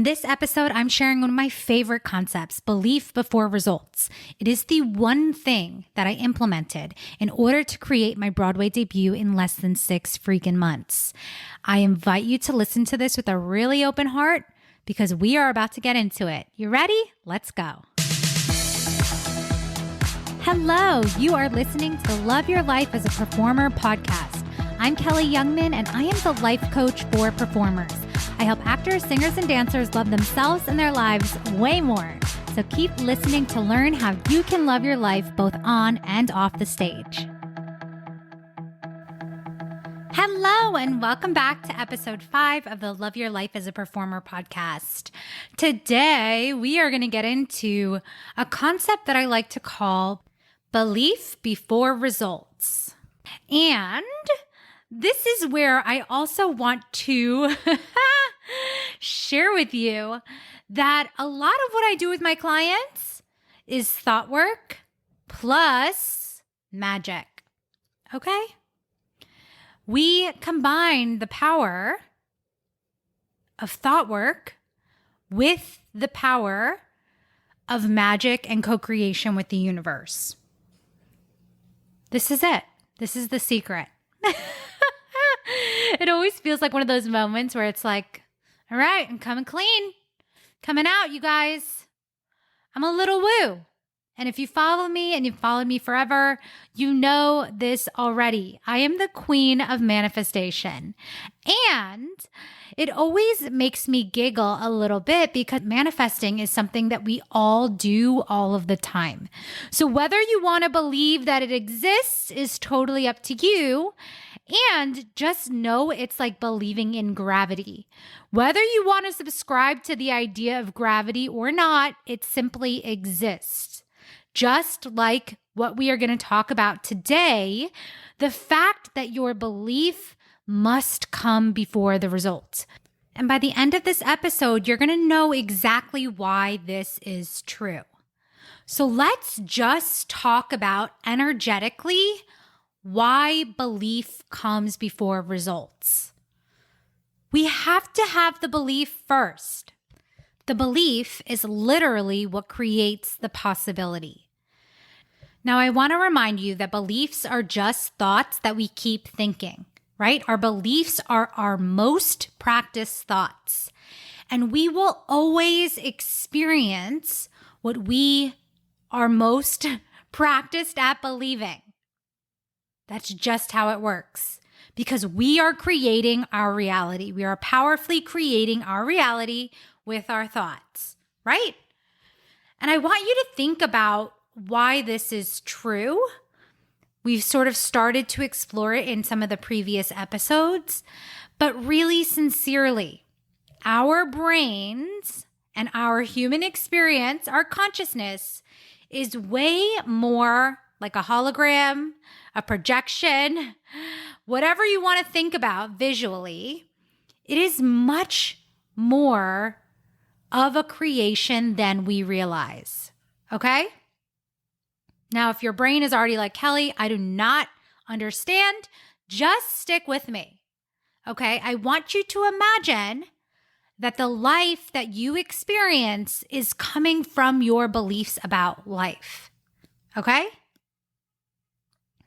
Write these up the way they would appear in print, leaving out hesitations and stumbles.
In this episode, I'm sharing one of my favorite concepts, belief before results. It is the one thing that I implemented in order to create my Broadway debut in less than 6 freaking months. I invite you to listen to this with a really open heart because we are about to get into it. You ready? Let's go. Hello, you are listening to the Love Your Life as a Performer podcast. I'm Kelly Youngman, and I am the life coach for performers. I help actors, singers, and dancers love themselves and their lives way more. So keep listening to learn how you can love your life both on and off the stage. Hello, and welcome back to episode 5 of the Love Your Life as a Performer podcast. Today, we are going to get into a concept that I like to call belief before results. And this is where I also want to share with you that a lot of what I do with my clients is thought work plus magic. Okay? We combine the power of thought work with the power of magic and co-creation with the universe. This is it. This is the secret. It always feels like one of those moments where it's like, all right, I'm coming clean, coming out, you guys. I'm a little woo. And if you follow me and you've followed me forever, you know this already. I am the queen of manifestation. And it always makes me giggle a little bit because manifesting is something that we all do all of the time. So whether you want to believe that it exists is totally up to you. And just know it's like believing in gravity. Whether you want to subscribe to the idea of gravity or not, it simply exists. Just like what we are going to talk about today, the fact that your belief must come before the result. And by the end of this episode, you're going to know exactly why this is true. So let's just talk about energetically why belief comes before results. We have to have the belief first. The belief is literally what creates the possibility. Now, I want to remind you that beliefs are just thoughts that we keep thinking, right? Our beliefs are our most practiced thoughts, and we will always experience what we are most practiced at believing. That's just how it works because we are creating our reality. We are powerfully creating our reality with our thoughts, right? And I want you to think about why this is true. We've sort of started to explore it in some of the previous episodes, but really sincerely, our brains and our human experience, our consciousness is way more like a hologram, a projection, whatever you want to think about visually. It is much more of a creation than we realize. Okay? Now, if your brain is already like, Kelly, I do not understand, just stick with me. Okay? I want you to imagine that the life that you experience is coming from your beliefs about life. Okay?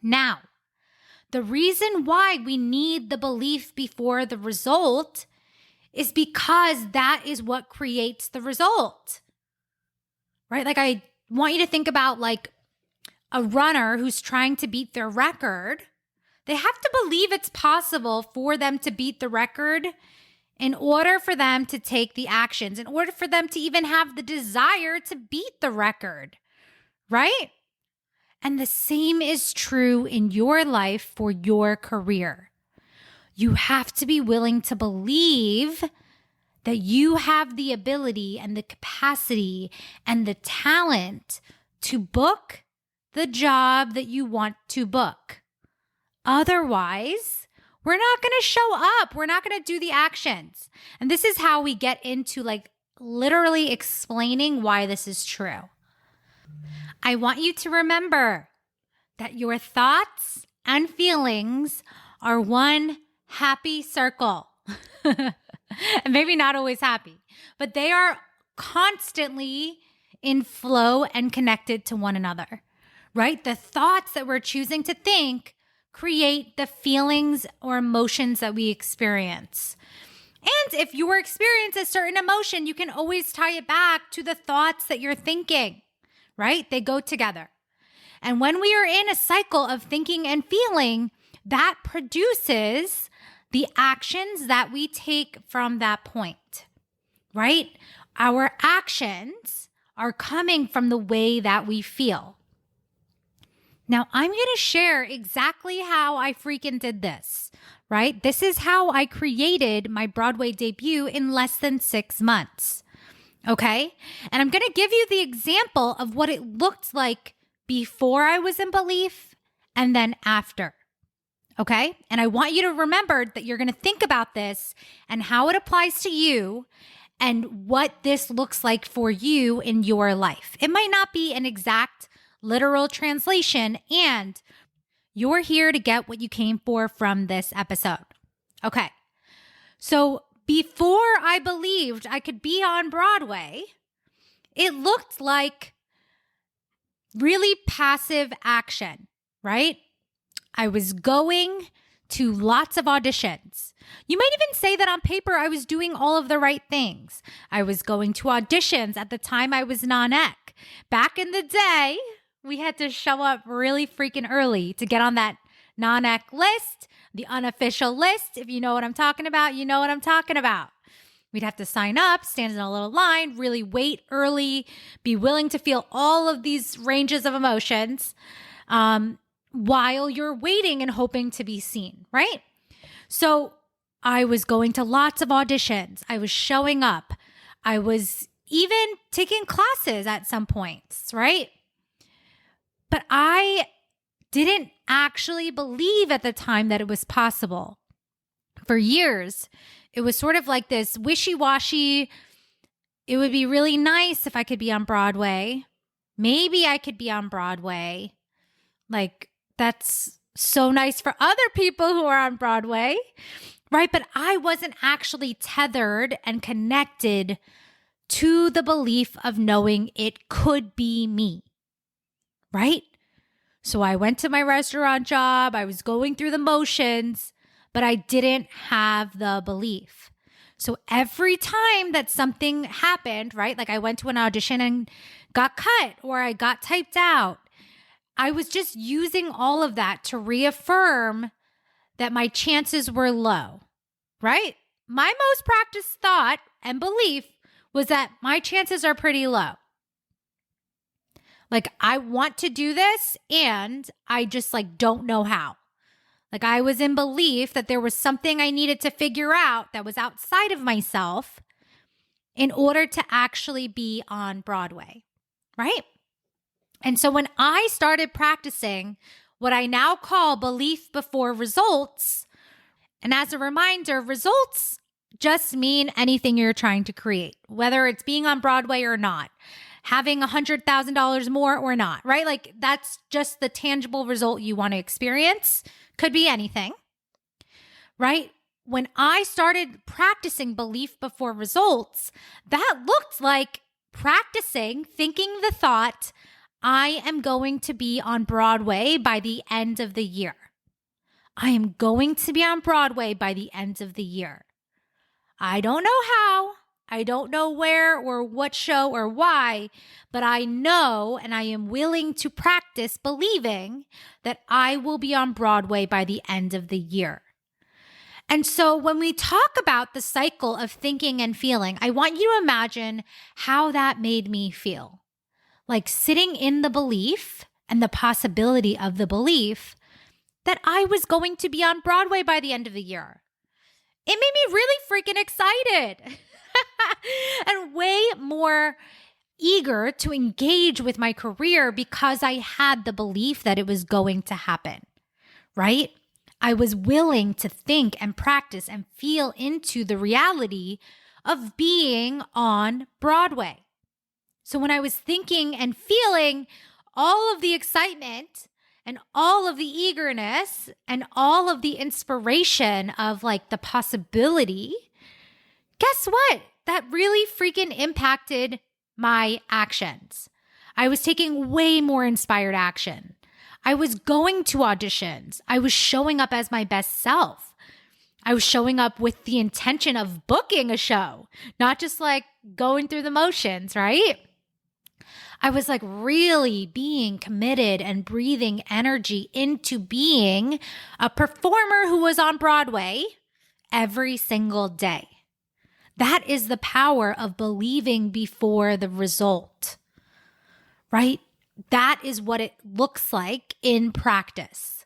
Now, the reason why we need the belief before the result is because that is what creates the result, right? Like I want you to think about like a runner who's trying to beat their record. They have to believe it's possible for them to beat the record in order for them to take the actions, in order for them to even have the desire to beat the record, right? And the same is true in your life for your career. You have to be willing to believe that you have the ability and the capacity and the talent to book the job that you want to book. Otherwise, we're not going to show up. We're not going to do the actions. And this is how we get into like literally explaining why this is true. I want you to remember that your thoughts and feelings are one happy circle. And maybe not always happy, but they are constantly in flow and connected to one another, right? The thoughts that we're choosing to think create the feelings or emotions that we experience. And if you experience a certain emotion, you can always tie it back to the thoughts that you're thinking, right? They go together. And when we are in a cycle of thinking and feeling, that produces the actions that we take from that point, right? Our actions are coming from the way that we feel. Now, I'm going to share exactly how I freaking did this, right? This is how I created my Broadway debut in less than 6 months, okay? And I'm going to give you the example of what it looked like before I was in belief and then after, okay? And I want you to remember that you're going to think about this and how it applies to you and what this looks like for you in your life. It might not be an exact literal translation, and you're here to get what you came for from this episode. Okay. So before I believed I could be on Broadway, it looked like really passive action, right? I was going to lots of auditions. You might even say that on paper, I was doing all of the right things. I was going to auditions at the time I was non-ec. Back in the day, we had to show up really freaking early to get on that non-ec list, the unofficial list. If you know what I'm talking about, you know what I'm talking about. We'd have to sign up, stand in a little line, really wait early, be willing to feel all of these ranges of emotions while you're waiting and hoping to be seen, right? So I was going to lots of auditions. I was showing up. I was even taking classes at some points, right? But I didn't actually believe at the time that it was possible. For years, it was sort of like this wishy-washy. It would be really nice if I could be on Broadway. Maybe I could be on Broadway. Like, that's so nice for other people who are on Broadway, right? But I wasn't actually tethered and connected to the belief of knowing it could be me, right? So I went to my restaurant job. I was going through the motions, but I didn't have the belief. So every time that something happened, right? Like I went to an audition and got cut or I got typed out, I was just using all of that to reaffirm that my chances were low, right? My most practiced thought and belief was that my chances are pretty low. Like I want to do this and I just don't know how. Like I was in belief that there was something I needed to figure out that was outside of myself in order to actually be on Broadway, right? And so when I started practicing what I now call belief before results, and as a reminder, results just mean anything you're trying to create, whether it's being on Broadway or not, having $100,000 more or not, right? Like that's just the tangible result you want to experience. Could be anything, right? When I started practicing belief before results, that looked like practicing thinking the thought, I am going to be on Broadway by the end of the year. I am going to be on Broadway by the end of the year. I don't know how. I don't know where or what show or why, but I know and I am willing to practice believing that I will be on Broadway by the end of the year. And so when we talk about the cycle of thinking and feeling, I want you to imagine how that made me feel. Like sitting in the belief and the possibility of the belief that I was going to be on Broadway by the end of the year. It made me really freaking excited and way more eager to engage with my career because I had the belief that it was going to happen, right? I was willing to think and practice and feel into the reality of being on Broadway. So when I was thinking and feeling all of the excitement and all of the eagerness and all of the inspiration of the possibility, guess what? that really freaking impacted my actions. I was taking way more inspired action. I was going to auditions. I was showing up as my best self. I was showing up with the intention of booking a show, not just like going through the motions, right? I was like really being committed and breathing energy into being a performer who was on Broadway every single day. That is the power of believing before the result, right? That is what it looks like in practice.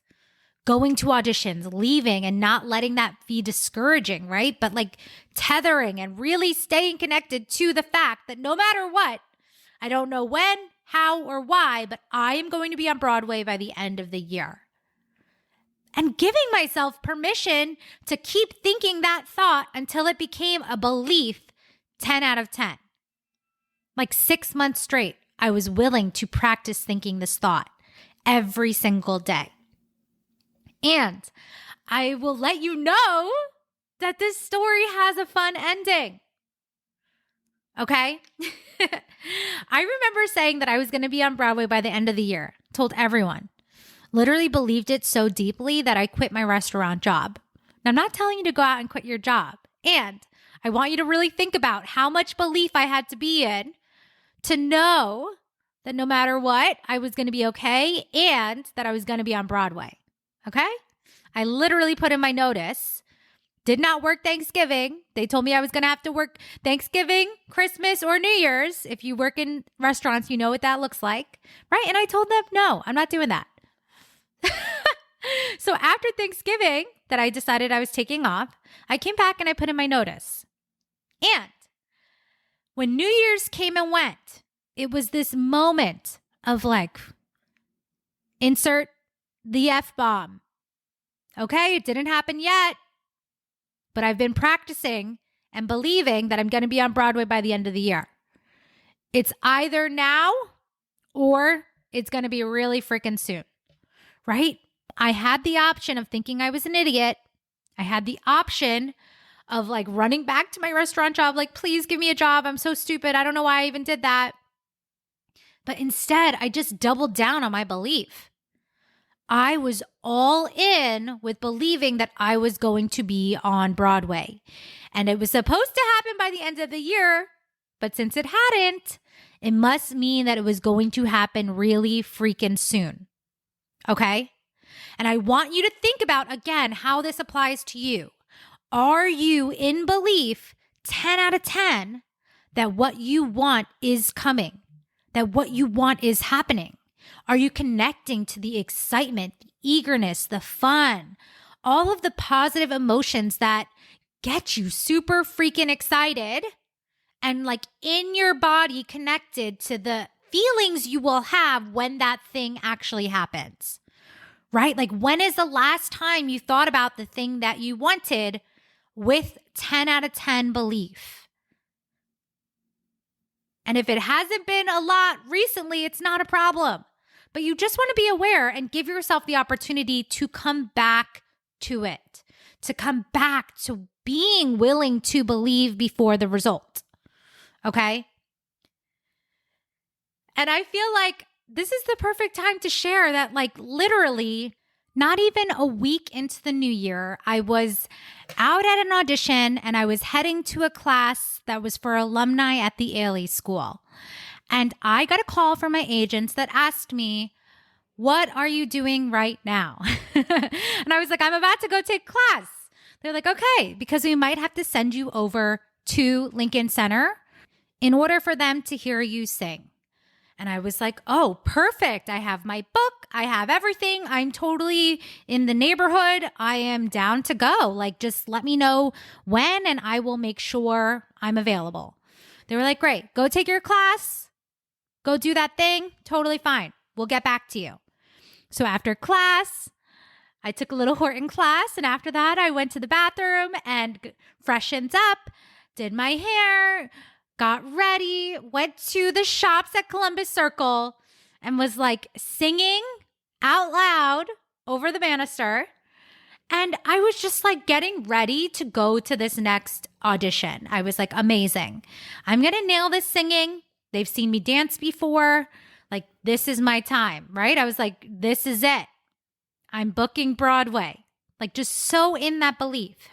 Going to auditions, leaving and not letting that be discouraging, right? But like tethering and really staying connected to the fact that no matter what, I don't know when, how, or why, but I am going to be on Broadway by the end of the year. And giving myself permission to keep thinking that thought until it became a belief 10 out of 10. Like 6 months straight, I was willing to practice thinking this thought every single day. And I will let you know that this story has a fun ending. Okay? I remember saying that I was going to be on Broadway by the end of the year. Told everyone. Literally believed it so deeply that I quit my restaurant job. Now, I'm not telling you to go out and quit your job. And I want you to really think about how much belief I had to be in to know that no matter what, I was going to be okay and that I was going to be on Broadway. Okay? I literally put in my notice. Did not work Thanksgiving. They told me I was going to have to work Thanksgiving, Christmas, or New Year's. If you work in restaurants, you know what that looks like, right? And I told them, no, I'm not doing that. So after Thanksgiving that I decided I was taking off, I came back and I put in my notice. And when New Year's came and went, it was this moment of like, insert the F-bomb. Okay, it didn't happen yet, but I've been practicing and believing that I'm going to be on Broadway by the end of the year. It's either now or it's going to be really freaking soon, right? I had the option of thinking I was an idiot. I had the option of like running back to my restaurant job, like, please give me a job. I'm so stupid. I don't know why I even did that. But instead, I just doubled down on my belief. I was all in with believing that I was going to be on Broadway. And it was supposed to happen by the end of the year, but since it hadn't, it must mean that it was going to happen really freaking soon. Okay? And I want you to think about, again, how this applies to you. Are you in belief 10 out of 10 that what you want is coming, that what you want is happening? Are you connecting to the excitement, the eagerness, the fun, all of the positive emotions that get you super freaking excited and like in your body connected to the feelings you will have when that thing actually happens, right? Like when is the last time you thought about the thing that you wanted with 10 out of 10 belief? And if it hasn't been a lot recently, it's not a problem. But you just want to be aware and give yourself the opportunity to come back to it, to come back to being willing to believe before the result. Okay? And I feel like this is the perfect time to share that, like, literally not even a week into the new year, I was out at an audition and I was heading to a class that was for alumni at the Ailey School. And I got a call from my agents that asked me, what are you doing right now? And I was like, I'm about to go take class. They're like, okay, because we might have to send you over to Lincoln Center in order for them to hear you sing. And I was like, oh, perfect. I have my book. I have everything. I'm totally in the neighborhood. I am down to go. Like, just let me know when and I will make sure I'm available. They were like, great, go take your class. Go do that thing. Totally fine. We'll get back to you. So after class, I took a little Horton class. And after that, I went to the bathroom and freshened up, did my hair, got ready, went to the shops at Columbus Circle and was like singing out loud over the banister. And I was just like getting ready to go to this next audition. I was like, amazing. I'm going to nail this singing. They've seen me dance before. Like, this is my time, right? I was like, this is it. I'm booking Broadway. Like, just so in that belief.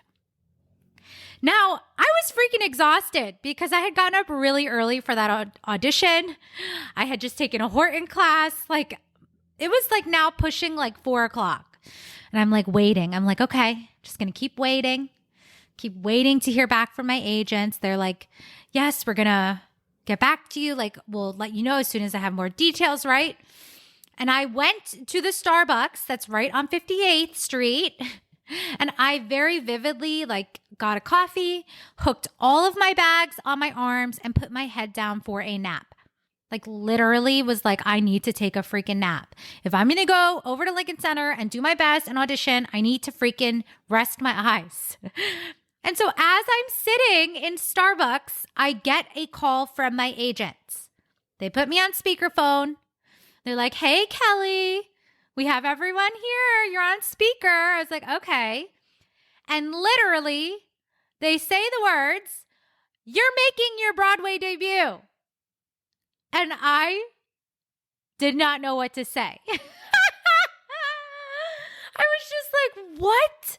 Now, I was freaking exhausted because I had gotten up really early for that audition. I had just taken a Horton class. Like, it was like now pushing like 4 o'clock. And I'm like waiting. I'm like, okay, just going to keep waiting to hear back from my agents. They're like, yes, we're going to get back to you. Like, we'll let you know as soon as I have more details, right? And I went to the Starbucks that's right on 58th Street. And I very vividly like got a coffee, hooked all of my bags on my arms, and put my head down for a nap. Like, literally was like, I need to take a freaking nap. If I'm going to go over to Lincoln Center and do my best and audition, I need to freaking rest my eyes. And so as I'm sitting in Starbucks, I get a call from my agents. They put me on speakerphone. They're like, hey, Kelly, we have everyone here. You're on speaker. I was like, okay. And literally, they say the words, you're making your Broadway debut. And I did not know what to say. I was just like, what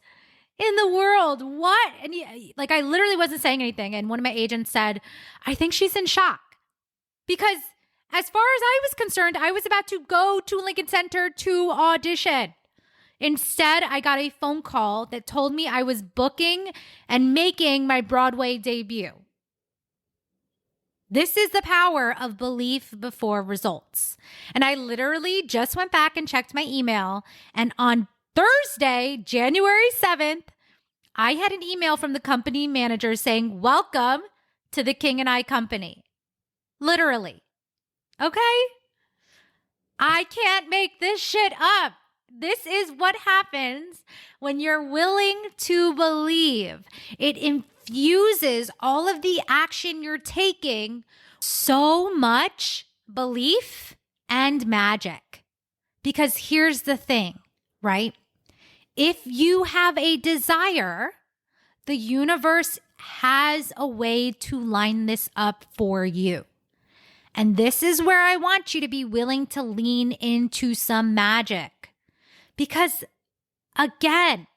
in the world? What? And like, I literally wasn't saying anything. And one of my agents said, I think she's in shock. Because as far as I was concerned, I was about to go to Lincoln Center to audition. Instead, I got a phone call that told me I was booking and making my Broadway debut. This is the power of belief before results. And I literally just went back and checked my email. And on Thursday, January 7th, I had an email from the company manager saying, welcome to the King and I company. Literally. Okay? I can't make this shit up. This is what happens when you're willing to believe. It infuses all of the action you're taking so much belief and magic. Because here's the thing, right? If you have a desire, the universe has a way to line this up for you. And this is where I want you to be willing to lean into some magic. Because again,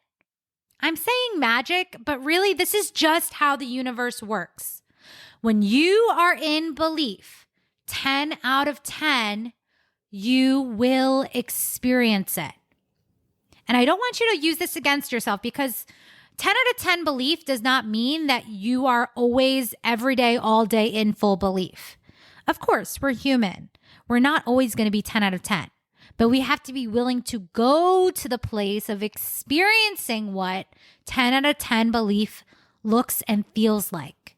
I'm saying magic, but really this is just how the universe works. When you are in belief, 10 out of 10, you will experience it. And I don't want you to use this against yourself because 10 out of 10 belief does not mean that you are always every day, all day in full belief. Of course, we're human. We're not always going to be 10 out of 10. But we have to be willing to go to the place of experiencing what 10 out of 10 belief looks and feels like.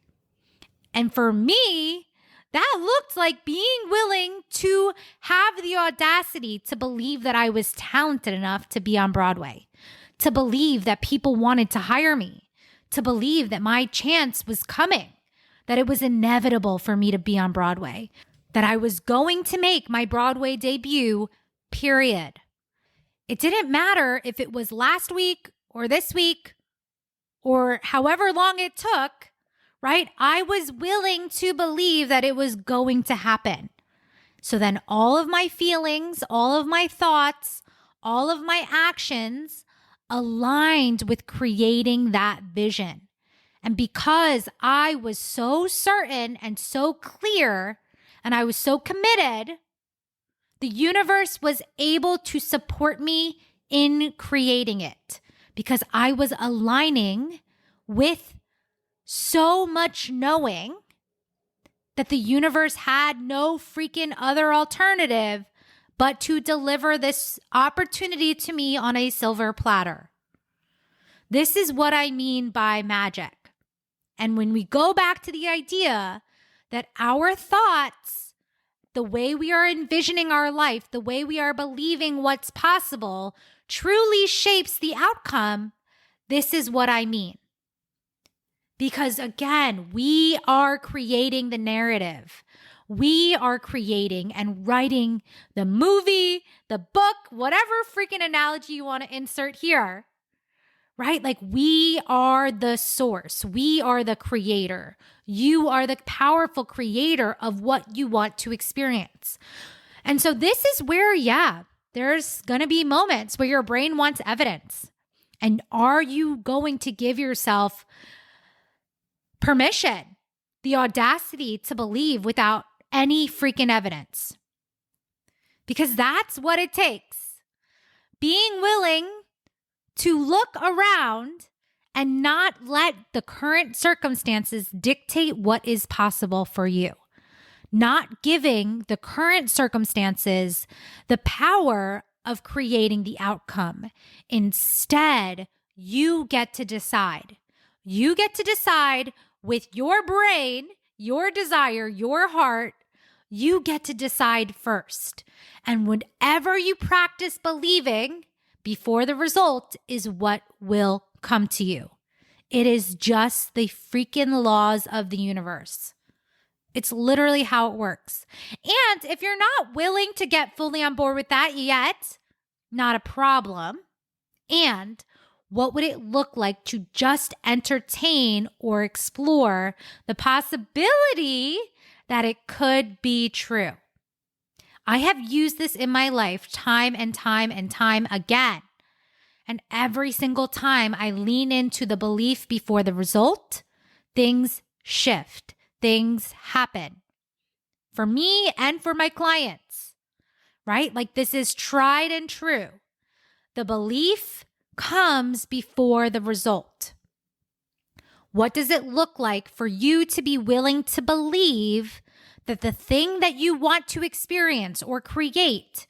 And for me, that looked like being willing to have the audacity to believe that I was talented enough to be on Broadway, to believe that people wanted to hire me, to believe that my chance was coming, that it was inevitable for me to be on Broadway, that I was going to make my Broadway debut, period. It didn't matter if it was last week or this week or however long it took, right? I was willing to believe that it was going to happen. So then all of my feelings, all of my thoughts, all of my actions aligned with creating that vision. And because I was so certain and so clear and I was so committed, the universe was able to support me in creating it because I was aligning with so much knowing that the universe had no freaking other alternative but to deliver this opportunity to me on a silver platter. This is what I mean by magic. And when we go back to the idea that our thoughts, the way we are envisioning our life, the way we are believing what's possible, truly shapes the outcome, this is what I mean. Because again, we are creating the narrative. We are creating and writing the movie, the book, whatever freaking analogy you want to insert here. right? Like we are the source. We are the creator. You are the powerful creator of what you want to experience. And so this is where, there's going to be moments where your brain wants evidence. And are you going to give yourself permission, the audacity to believe without any freaking evidence? Because that's what it takes. Being willing to look around and not let the current circumstances dictate what is possible for you. Not giving the current circumstances the power of creating the outcome. Instead, you get to decide. You get to decide with your brain, your desire, your heart. You get to decide first. And whenever you practice believing before the result is what will come to you. It is just the freaking laws of the universe. It's literally how it works. And if you're not willing to get fully on board with that yet, not a problem. And what would it look like to just entertain or explore the possibility that it could be true? I have used this in my life time and time and time again. And every single time I lean into the belief before the result, things shift, things happen for me and for my clients, right? Like this is tried and true. The belief comes before the result. What does it look like for you to be willing to believe that the thing that you want to experience or create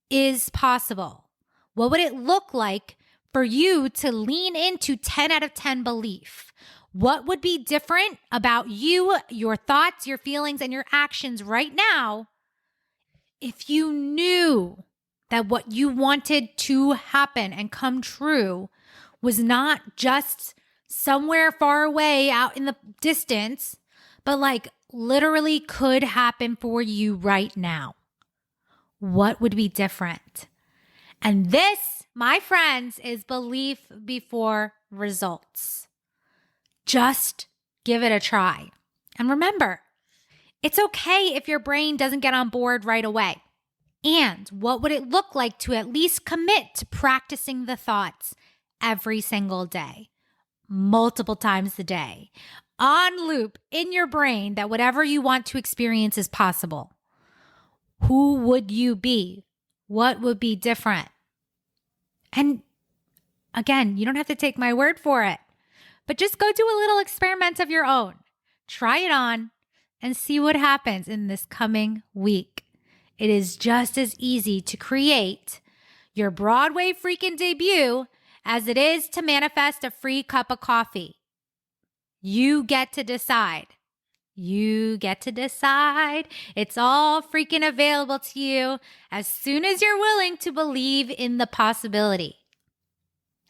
is possible? What would it look like for you to lean into 10 out of 10 belief? What would be different about you, your thoughts, your feelings, and your actions right now if you knew that what you wanted to happen and come true was not just somewhere far away out in the distance, but like literally could happen for you right now? What would be different? And this, my friends, is belief before results. Just give it a try. And remember, it's okay if your brain doesn't get on board right away. And what would it look like to at least commit to practicing the thoughts every single day, multiple times a day, on loop in your brain that whatever you want to experience is possible? Who would you be? What would be different? And again, you don't have to take my word for it, but just go do a little experiment of your own. Try it on and see what happens in this coming week. It is just as easy to create your Broadway freaking debut as it is to manifest a free cup of coffee. You get to decide. You get to decide. It's all freaking available to you as soon as you're willing to believe in the possibility.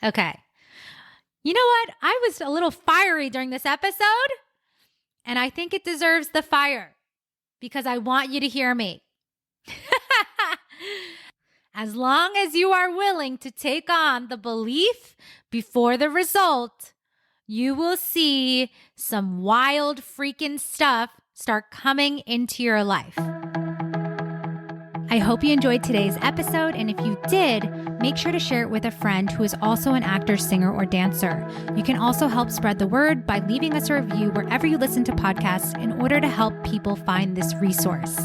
Okay. You know what? I was a little fiery during this episode, and I think it deserves the fire because I want you to hear me. As long as you are willing to take on the belief before the result, you will see some wild freaking stuff start coming into your life. I hope you enjoyed today's episode, and if you did, make sure to share it with a friend who is also an actor, singer, or dancer. You can also help spread the word by leaving us a review wherever you listen to podcasts in order to help people find this resource.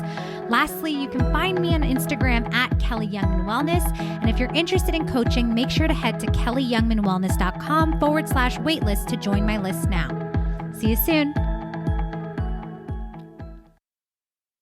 Lastly, you can find me on Instagram at Kelly Youngman Wellness. And if you're interested in coaching, make sure to head to kellyyoungmanwellness.com/waitlist to join my list now. See you soon.